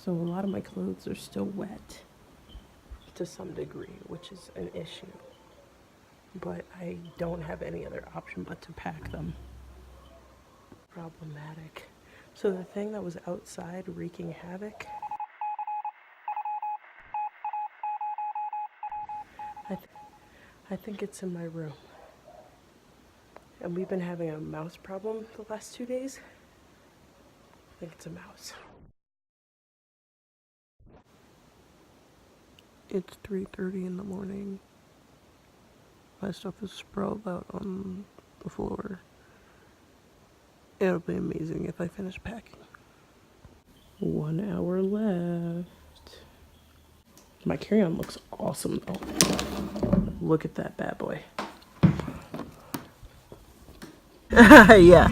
So a lot of my clothes are still wet to some degree, which is an issue. But I don't have any other option but to pack them. Problematic. So the thing that was outside wreaking havoc, I think it's in my room. And we've been having a mouse problem the last 2 days. I think it's a mouse. It's 3:30 in the morning. My stuff is sprawled out on the floor. It'll be amazing if I finish packing. 1 hour left. My carry-on looks awesome though. Look at that bad boy. Yeah.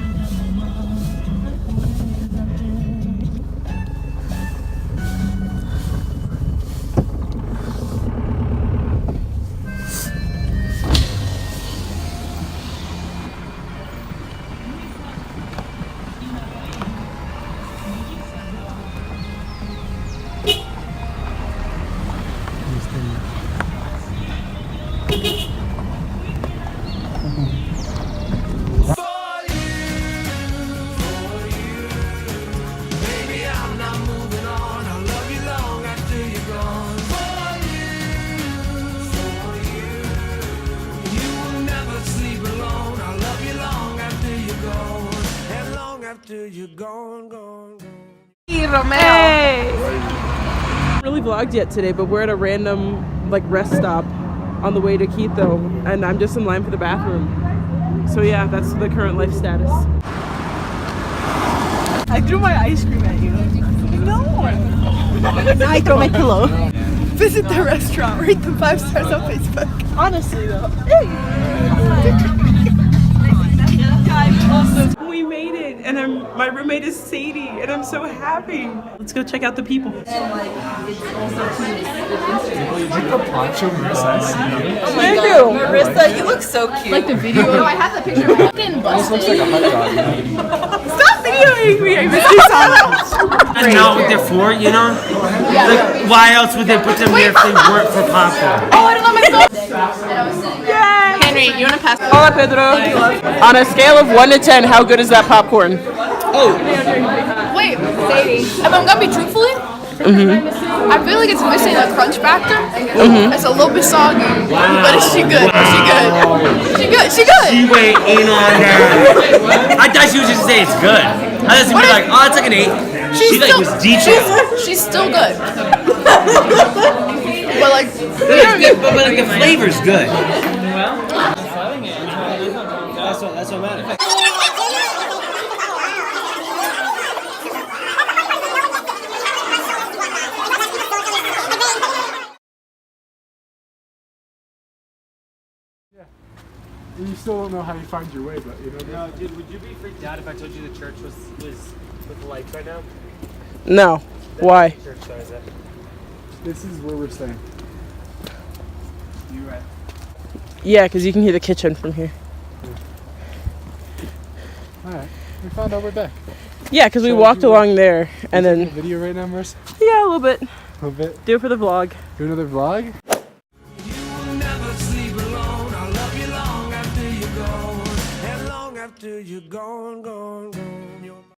You're gone. Hey, really vlogged yet today, but we're at a random rest stop on the way to Quito, and I'm just in line for the bathroom. So yeah, that's the current life status. I threw my ice cream at you. No. I throw my pillow. Visit the restaurant. Rate them 5 stars on Facebook. Honestly though. We made it, and my roommate is Sadie, and I'm so happy. Let's go check out the people. Did you put poncho Marissa? Thank you. Marissa, you look so cute. Like the video. No, I have the picture. Fucking Almost looks like a hot dog. Stop videoing me! I missed you so much. That's not what they're for, you know? Like, why else would they put them there if they weren't for popcorn? Oh, I don't know my phone. Yay! Henry, you wanna pass? Hola, Pedro. On a scale of 1 to 10, how good is that popcorn? Wait, Sadie. If I'm gonna be truthfully, I feel like it's missing the crunch factor. It's a little bit soggy, but is she good? Is she good? She good? She good? She went in on her. I thought she was just saying it's good. I thought she was like, oh, it's like an 8. She like was detailed. She's still good. But like, But like the flavor's good. That's what matters. You still don't know how you find your way, but you know. No, dude, would you be freaked out if I told you the church was with the lights right now? No. Why? Church size up. This is where we're staying. You right. Yeah, because you can hear the kitchen from here. Alright, we found our way back. Yeah, because we walked along there, and A then... video right now, Marissa? Yeah, a little bit. A little bit. Do it for the vlog. Do another vlog? After you're gone.